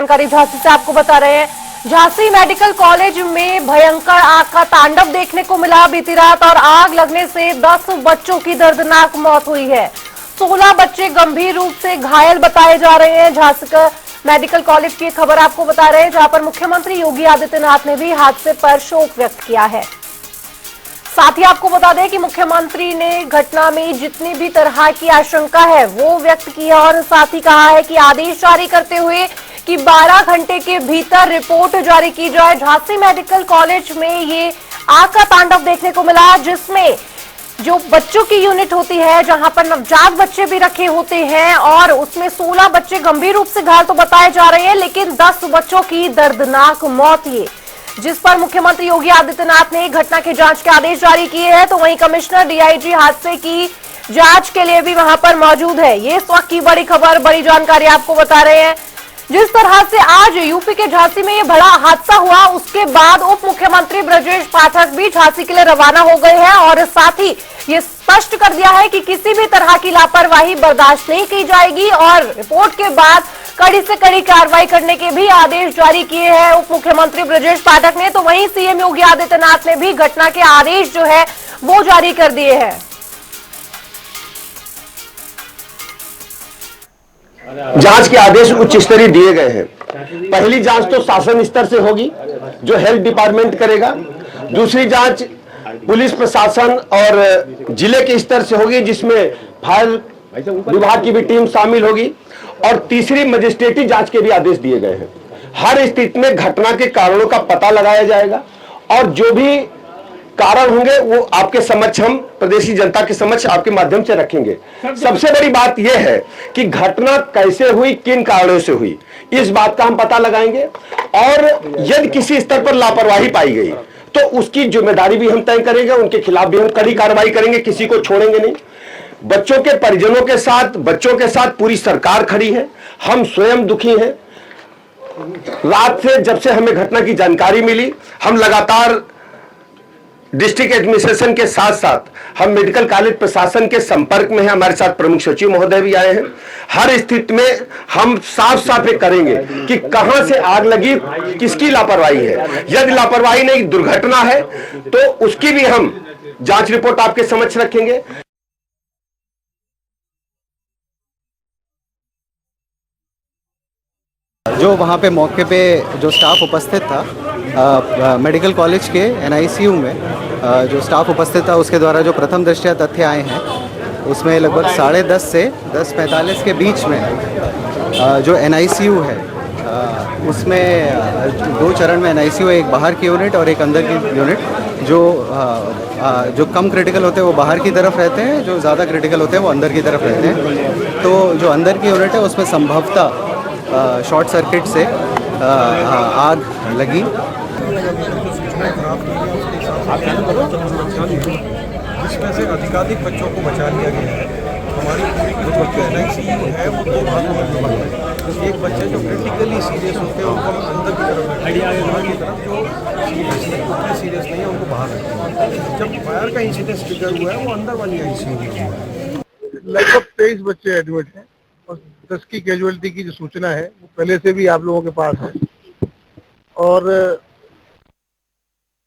जानकारी झांसी से आपको बता रहे हैं। झांसी मेडिकल कॉलेज में भयंकर आग का तांडव देखने को मिला बीती रात और आग लगने से 10 बच्चों की दर्दनाक मौत हुई है। 16 बच्चे गंभीर रूप से घायल बताए जा रहे हैं। झांसी का मेडिकल कॉलेज की खबर आपको बता रहे हैं, जहां पर मुख्यमंत्री योगी आदित्यनाथ ने भी हादसे पर शोक व्यक्त किया है। साथ ही आपको बता दें कि मुख्यमंत्री ने घटना में जितनी भी तरह की आशंका है वो व्यक्त की है और साथ ही कहा है कि आदेश जारी करते हुए कि 12 घंटे के भीतर रिपोर्ट जारी की जाए। झांसी मेडिकल कॉलेज में ये आग का तांडव देखने को मिला, जिसमें जो बच्चों की यूनिट होती है, जहां पर नवजात बच्चे भी रखे होते हैं और उसमें 16 बच्चे गंभीर रूप से घायल तो बताए जा रहे हैं, लेकिन 10 बच्चों की दर्दनाक मौत ये, जिस पर मुख्यमंत्री योगी आदित्यनाथ ने घटना की जांच के आदेश जारी किए हैं। तो वहीं कमिश्नर डीआईजी हादसे की जांच के लिए भी वहां पर मौजूद है। ये इस वक्त की बड़ी खबर, बड़ी जानकारी आपको बता रहे हैं। जिस तरह से आज यूपी के झांसी में ये बड़ा हादसा हुआ, उसके बाद उप मुख्यमंत्री ब्रजेश पाठक भी झांसी के लिए रवाना हो गए हैं और साथ ही ये स्पष्ट कर दिया है कि किसी भी तरह की लापरवाही बर्दाश्त नहीं की जाएगी और रिपोर्ट के बाद कड़ी से कड़ी कार्रवाई करने के भी आदेश जारी किए हैं उप मुख्यमंत्री ब्रजेश पाठक ने। तो वहीं सीएम योगी आदित्यनाथ ने भी घटना के आदेश जो है वो जारी कर दिए हैं। जांच के आदेश उच्च स्तरीय दिए गए हैं। पहली जांच तो शासन स्तर से होगी, जो हेल्थ डिपार्टमेंट करेगा। दूसरी जांच पुलिस प्रशासन और जिले के स्तर से होगी, जिसमें फायर विभाग की भी टीम शामिल होगी। और तीसरी मजिस्ट्रेटी जांच के भी आदेश दिए गए हैं। हर स्थिति में घटना के कारणों का पता लगाया जाएगा और जो भी कारण होंगे वो आपके समक्ष, हम प्रदेशी जनता के समक्ष आपके माध्यम से रखेंगे। सबसे बड़ी बात यह है कि घटना कैसे हुई, किन कारणों से हुई, इस बात का हम पता लगाएंगे और यदि किसी स्तर पर लापरवाही पाई गई तो उसकी जिम्मेदारी भी हम तय करेंगे, उनके खिलाफ भी हम कड़ी कार्रवाई करेंगे, किसी को छोड़ेंगे नहीं। बच्चों के परिजनों के साथ, बच्चों के साथ पूरी सरकार खड़ी है। हम स्वयं दुखी हैं। रात से जब से हमें घटना की जानकारी मिली, हम लगातार डिस्ट्रिक्ट एडमिनिस्ट्रेशन के साथ साथ हम मेडिकल कॉलेज प्रशासन के संपर्क में हैं। हमारे साथ प्रमुख सचिव महोदय भी आए हैं। हर स्थिति में हम साफ साफ ये करेंगे कि कहां से आग लगी, किसकी लापरवाही है। यदि लापरवाही नहीं, दुर्घटना है, तो उसकी भी हम जांच रिपोर्ट आपके समक्ष रखेंगे। जो वहाँ पे मौके पे जो स्टाफ उपस्थित था मेडिकल कॉलेज के एनआईसीयू में जो स्टाफ उपस्थित था, उसके द्वारा जो प्रथम दृष्टया तथ्य आए हैं, उसमें लगभग 10:30 से 10:45 के बीच में जो एनआईसीयू है उसमें 2 चरण में एनआईसीयू है, एक बाहर की यूनिट और एक अंदर की यूनिट। जो कम क्रिटिकल होते हैं वो बाहर की तरफ रहते हैं, जो ज़्यादा क्रिटिकल होते हैं वो अंदर की तरफ रहते हैं। तो जो अंदर की यूनिट है उसमें संभवतः शॉर्ट सर्किट से आग लगी। जिसमें से अधिकाधिक बच्चों को बचा लिया गया है। हमारी पूरी जो एनआईसीयू है वो 2 भागों में विभाजित है। एक बच्चे जो क्रिटिकली सीरियस होते हैं उनको हम अंदर की तरफ रखते हैं, बाहर की तरफ जो उतने सीरियस नहीं है उनको बाहर रखते हैं। जब फायर का इंसिडेंस ट्रिगर हुआ है वो अंदर वाली आईसीयू में हुआ है। लगभग 23 बच्चे एडमिट हैं और 10 की कैजुअलिटी की जो सूचना है वो पहले से भी आप लोगों के पास है। और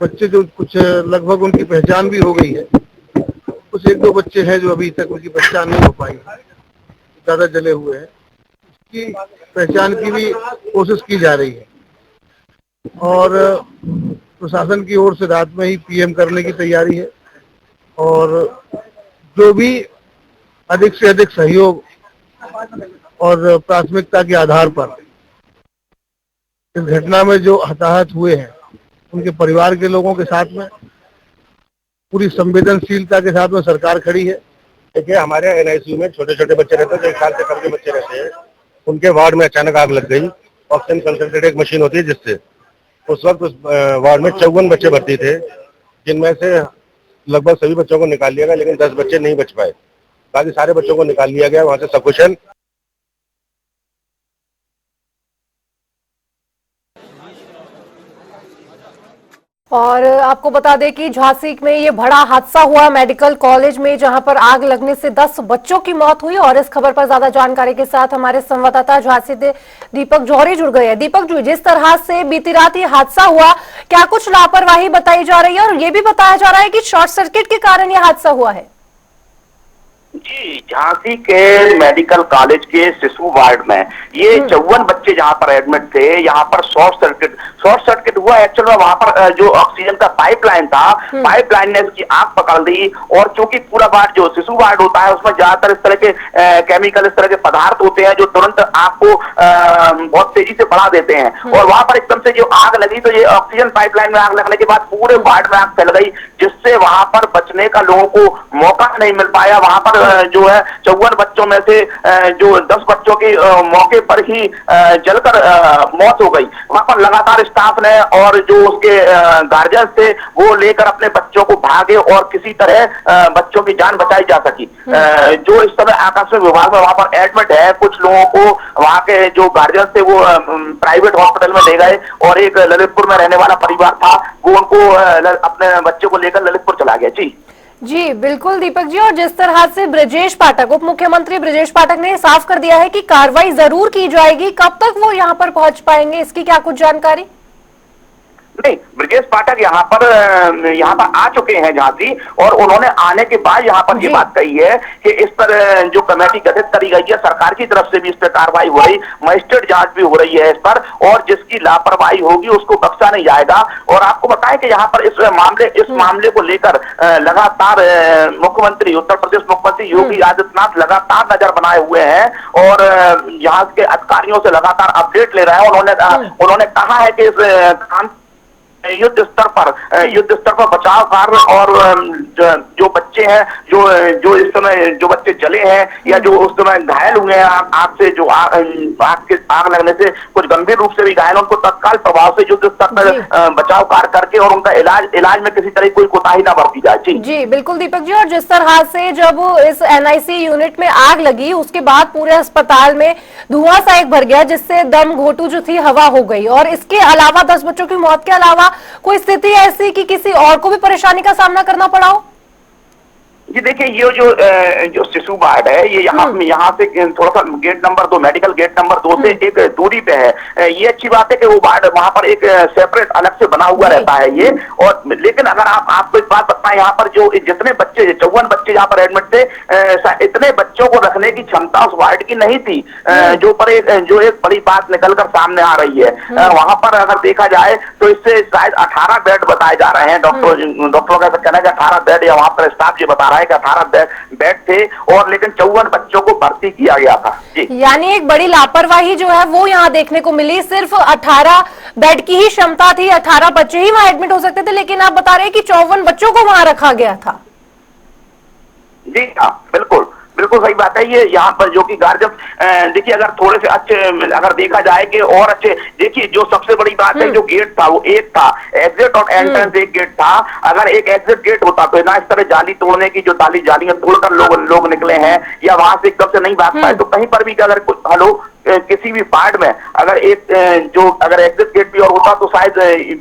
बच्चे जो कुछ लगभग उनकी पहचान भी हो गई है। कुछ 1-2 बच्चे हैं जो अभी तक उनकी पहचान नहीं हो पाई, ज़्यादा जले हुए हैं। उसकी पहचान की भी कोशिश की जा रही है और प्रशासन की ओर से रात में ही पीएम करने की तैयारी है और जो भी अधिक से अधिक सहयोग और प्राथमिकता के आधार पर इस घटना में जो हताहत हुए हैं उनके परिवार के लोगों के साथ में पूरी संवेदनशीलता के साथ में सरकार खड़ी है। देखिए, हमारे एनआईसीयू में छोटे छोटे बच्चे रहते हैं, जो 1 साल से कम के बच्चे रहते हैं। उनके वार्ड में अचानक आग लग गई। ऑक्सीजन कंसंट्रेटर एक मशीन होती है, जिससे उस वक्त उस वार्ड में 54 बच्चे भर्ती थे, जिनमें से लगभग सभी बच्चों को निकाल लिया गया, लेकिन 10 बच्चे नहीं बच पाए। बाकी सारे बच्चों को निकाल लिया गया वहां से सकुशल। और आपको बता दें कि झांसी में ये बड़ा हादसा हुआ मेडिकल कॉलेज में, जहां पर आग लगने से 10 बच्चों की मौत हुई। और इस खबर पर ज्यादा जानकारी के साथ हमारे संवाददाता झांसी से दीपक जौहरी जुड़ गए हैं। दीपक जी, जिस तरह से बीती रात ये हादसा हुआ, क्या कुछ लापरवाही बताई जा रही है और ये भी बताया जा रहा है कि शॉर्ट सर्किट के कारण यह हादसा हुआ है? जी, झांसी के मेडिकल कॉलेज के शिशु वार्ड में ये 54 बच्चे जहां पर एडमिट थे, यहाँ पर शॉर्ट सर्किट हुआ। एक्चुअल में वहां पर जो ऑक्सीजन का पाइपलाइन था, पाइपलाइन ने उसकी आग पकड़ ली। और चूंकि पूरा वार्ड जो शिशु वार्ड होता है उसमें ज्यादातर इस तरह के केमिकल, इस तरह के पदार्थ होते हैं जो तुरंत आग को बहुत तेजी से बढ़ा देते हैं। और वहां पर एकदम से जो आग लगी तो ये ऑक्सीजन पाइपलाइन में आग लगने के बाद पूरे वार्ड में आग फैल गई, जिससे वहां पर बचने का लोगों को मौका नहीं मिल पाया। वहां पर जो है 54 बच्चों में से जो 10 बच्चों की मौके पर ही जलकर मौत हो गई। वहां पर लगातार स्टाफ ने और जो उसके गार्जियन थे वो लेकर अपने बच्चों को भागे और किसी तरह बच्चों की जान बचाई जा सकी। जो इस समय आकस्मिक विभाग में वहां पर एडमिट है, कुछ लोगों को वहां के जो गार्जियन थे वो प्राइवेट हॉस्पिटल में ले गए और एक ललितपुर में रहने वाला परिवार था वो उनको अपने बच्चे को लेकर ललितपुर चला गया। जी बिल्कुल दीपक जी, और जिस तरह से ब्रजेश पाठक, उप मुख्यमंत्री ब्रजेश पाठक ने साफ कर दिया है कि कार्रवाई जरूर की जाएगी, कब तक वो यहाँ पर पहुंच पाएंगे, इसकी क्या कुछ जानकारी? नहीं, ब्रजेश पाठक यहाँ पर आ चुके हैं झांसी, और उन्होंने आने के बाद यहाँ पर ये बात कही है कि इस पर जो कमेटी गठित करी गई है सरकार की तरफ से भी इस पर कार्रवाई हो रही, मजिस्ट्रेट जांच भी हो रही है इस पर, और जिसकी लापरवाही होगी उसको बख्शा नहीं जाएगा। और आपको बताएं कि यहाँ पर इस मामले को लेकर लगातार मुख्यमंत्री, उत्तर प्रदेश मुख्यमंत्री योगी आदित्यनाथ लगातार नजर बनाए हुए हैं और यहाँ के अधिकारियों से लगातार अपडेट ले रहे हैं। उन्होंने कहा है कि इस काम युद्ध स्तर पर बचाव कार्य और जो बच्चे हैं जो इस समय जो बच्चे जले हैं या जो उस समय घायल हुए हैं आग से, जो आग लगने से कुछ गंभीर रूप से भी घायल, उनको तत्काल प्रभाव से युद्ध स्तर पर बचाव कार्य करके और उनका इलाज में किसी तरह कोई कोताही ना बरती जाए। जी बिल्कुल दीपक जी, और जिस तरह से जब इस NIC यूनिट में आग लगी उसके बाद पूरे अस्पताल में धुआं सा एक भर गया, जिससे दम घोटू जो थी हवा हो गई। और इसके अलावा 10 बच्चों की मौत के अलावा कोई स्थिति ऐसी कि किसी और को भी परेशानी का सामना करना पड़ा हो? जी देखिए, ये जो शिशु वार्ड है ये यहाँ से थोड़ा सा gate number 2, medical gate number 2 से एक दूरी पे है। ये अच्छी बात है कि वो वार्ड वहां पर एक सेपरेट अलग से बना हुआ रहता है ये। और लेकिन अगर आपको एक बात बताएं, यहाँ पर जो जितने बच्चे 54 बच्चे यहाँ पर एडमिट थे, इतने बच्चों को रखने की क्षमता उस वार्ड की नहीं थी, जो एक बड़ी बात निकलकर सामने आ रही है। वहां पर अगर देखा जाए तो इससे शायद 18 बेड बताए जा रहे हैं। डॉक्टरों का कहना है कि 18 बेड, या वहां पर स्टाफ ये बता रहा है कि 18 बेड थे, और लेकिन 54 बच्चों को भर्ती किया गया था। यानी एक बड़ी लापरवाही जो है वो यहाँ देखने को मिली। सिर्फ 18 बेड की ही क्षमता थी, 18 बच्चे ही वहां एडमिट हो सकते थे, लेकिन आप बता रहे हैं कि 54 बच्चों को वहां रखा गया था। जी हाँ, बिल्कुल सही बात है। ये यहाँ पर जो कि गार्जियन देखिए, अगर थोड़े से अच्छे अगर देखा जाए कि और अच्छे, देखिए जो सबसे बड़ी बात है, जो गेट था वो एक था, एग्जिट और एंट्रेंस एक गेट था। अगर एक एग्जिट गेट होता तो ना इस तरह जाली तोड़ने की, जो जालियां तोड़कर लोग निकले हैं या वहां से एकदम से नहीं भाग पाए, तो कहीं पर भी अगर कुछ किसी भी वार्ड में अगर अगर एग्जिट गेट भी और होता तो शायद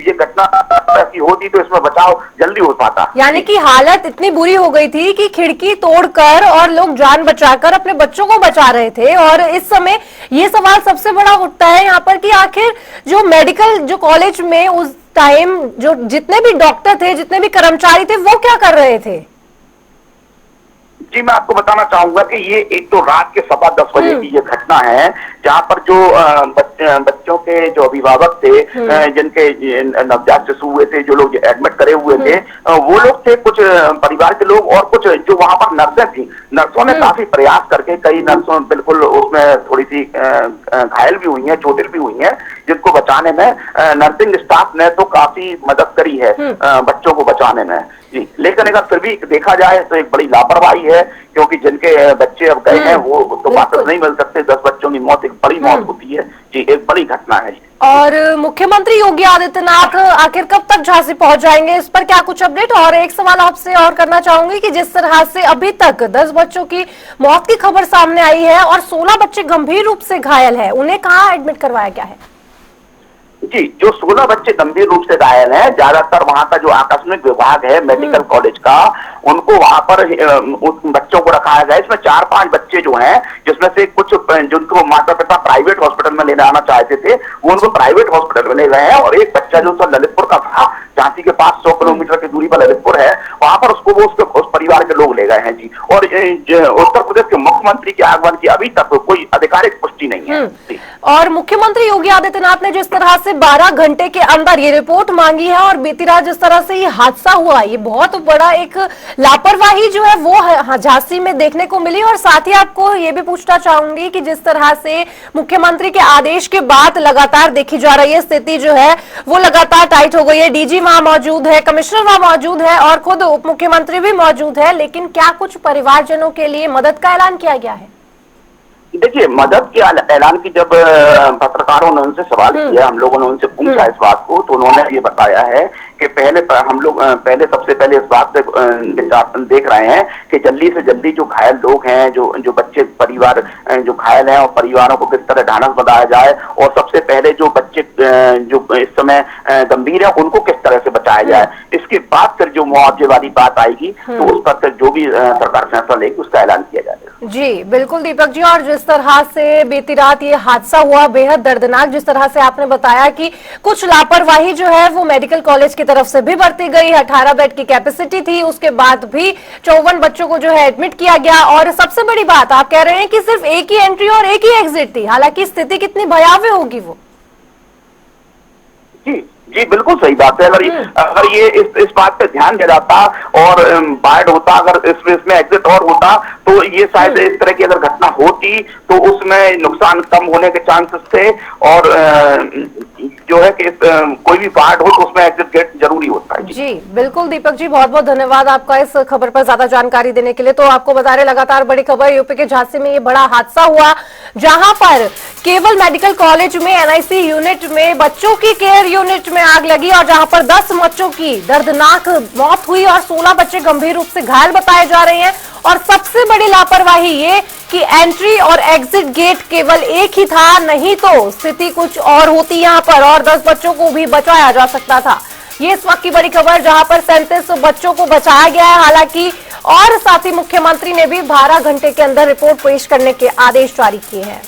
ये घटना ऐसी होती तो इसमें बचाव जल्दी हो पाता। यानी कि हालत इतनी बुरी हो गई थी कि खिड़की तोड़कर और लोग जान बचाकर अपने बच्चों को बचा रहे थे। और इस समय ये सवाल सबसे बड़ा उठता है यहाँ पर कि आखिर जो मेडिकल जो कॉलेज में उस टाइम जो जितने भी डॉक्टर थे, जितने भी कर्मचारी थे, वो क्या कर रहे थे? जी मैं आपको बताना चाहूंगा कि ये एक तो रात के 10:15 बजे की ये घटना है, जहां पर जो बच्चों के जो अभिभावक थे, जिनके नवजात शिशु हुए थे, जो लोग एडमिट करे हुए थे, वो लोग थे, कुछ परिवार के लोग और कुछ जो वहां पर नर्सें थी। नर्सों ने काफी प्रयास करके, कई नर्सों बिल्कुल उसमें थोड़ी सी घायल भी हुई हैं, चोटिल भी हुई हैं, जिनको बचाने में नर्सिंग स्टाफ ने तो काफी मदद करी है बच्चों को बचाने में। जी, लेकिन अगर फिर भी देखा जाए तो एक बड़ी लापरवाही है, क्योंकि जिनके बच्चे अब गए हैं वो तो वापस नहीं मिल सकते। 10 बच्चों की मौत एक बड़ी मौत होती है। जी, एक बड़ी घटना है। और मुख्यमंत्री योगी आदित्यनाथ आखिर कब तक झांसी पहुंच जाएंगे, इस पर क्या कुछ अपडेट? और एक सवाल आपसे और करना चाहूंगी कि जिस तरह से अभी तक 10 बच्चों की मौत की खबर सामने आई है और 16 बच्चे गंभीर रूप से घायल है, उन्हें कहाँ एडमिट करवाया गया है? जी, जो 16 बच्चे गंभीर रूप से घायल हैं, ज्यादातर वहां का जो आकस्मिक विभाग है मेडिकल कॉलेज का, उनको वहां पर उन बच्चों को रखाया गया है। इसमें 4-5 बच्चे जो हैं, जिसमें से कुछ जिनको माता पिता प्राइवेट हॉस्पिटल में ले जाना चाहते थे, वो उनको प्राइवेट हॉस्पिटल में ले गए हैं, और एक बच्चा जो ललितपुर का था, झांसी के पास 100 किलोमीटर की दूरी पर ललितपुर है, वहां पर उसको उस परिवार के लोग ले गए हैं जी। और उत्तर प्रदेश के मुख्यमंत्री के आगमन की अभी तक कोई आधिकारिक पुष्टि नहीं है जी। और मुख्यमंत्री योगी आदित्यनाथ ने जिस तरह से 12 घंटे के अंदर ये रिपोर्ट मांगी है, और बीती रात जिस तरह से ये हादसा हुआ, ये बहुत बड़ा एक लापरवाही जो है वो झांसी में देखने को मिली। और साथ ही आपको ये भी पूछना चाहूंगी कि जिस तरह से मुख्यमंत्री के आदेश के बाद लगातार देखी जा रही है स्थिति जो है वो लगातार टाइट हो गई है। डीजी वहां मौजूद है, कमिश्नर वहां मौजूद है, और खुद उप मुख्यमंत्री भी मौजूद है, लेकिन क्या कुछ परिवारजनों के लिए मदद का ऐलान किया गया है? देखिए, मदद के ऐलान की जब पत्रकारों ने उनसे सवाल किया, हम लोगों ने उनसे पूछा इस बात को, तो उन्होंने ये बताया है कि हम लोग सबसे पहले इस बात से देख रहे हैं कि जल्दी से जल्दी जो घायल लोग हैं, जो बच्चे परिवार जो घायल हैं, और परिवारों को किस तरह ढांढस बंधाया जाए, और सबसे पहले जो बच्चे जो इस समय गंभीर है उनको किस तरह से बचाया जाए। इसके बाद फिर जो मुआवजे वाली बात आएगी तो उस पर जो भी सरकार फैसला लेगी उसका ऐलान किया जाएगा। जी बिल्कुल दीपक जी, और जिस तरह से बीती रात ये हादसा हुआ बेहद दर्दनाक, जिस तरह से आपने बताया कि कुछ लापरवाही जो है वो मेडिकल कॉलेज की तरफ से भी बरती गई। 18 बेड की कैपेसिटी थी, उसके बाद भी 54 बच्चों को जो है एडमिट किया गया, और सबसे बड़ी बात आप कह रहे हैं कि सिर्फ एक ही एंट्री और एक ही एग्जिट थी, हालांकि स्थिति कितनी भयावह होगी वो। जी बिल्कुल सही बात है। अगर ये इस बात पे ध्यान दिया जाता और बाढ़ होता, अगर इसमें एग्जिट और होता, तो ये शायद इस तरह की अगर घटना होती तो उसमें नुकसान कम होने के चांसेस थे। और जो है कि कोई भी बाढ़ हो तो उसमें एग्जिट गेट जरूरी होता है। जी बिल्कुल दीपक जी, बहुत बहुत धन्यवाद आपका इस खबर पर ज्यादा जानकारी देने के लिए। तो आपको बता रहे लगातार बड़ी खबर, यूपी के झांसी में ये बड़ा हादसा हुआ, जहां पर केवल मेडिकल कॉलेज में एनआईसी यूनिट में बच्चों की केयर यूनिट में आग लगी, और जहां पर 10 बच्चों की दर्दनाक मौत हुई और 16 बच्चे गंभीर रूप से घायल बताए जा रहे हैं। और सबसे बड़ी लापरवाही ये कि एंट्री और एग्जिट गेट केवल एक ही था, नहीं तो स्थिति कुछ और होती यहां पर, और 10 बच्चों को भी बचाया जा सकता था। ये इस वक्त की बड़ी खबर, जहां पर 37 बच्चों को बचाया गया है हालांकि, और साथ ही मुख्यमंत्री ने भी 12 घंटे के अंदर रिपोर्ट पेश करने के आदेश जारी किए हैं।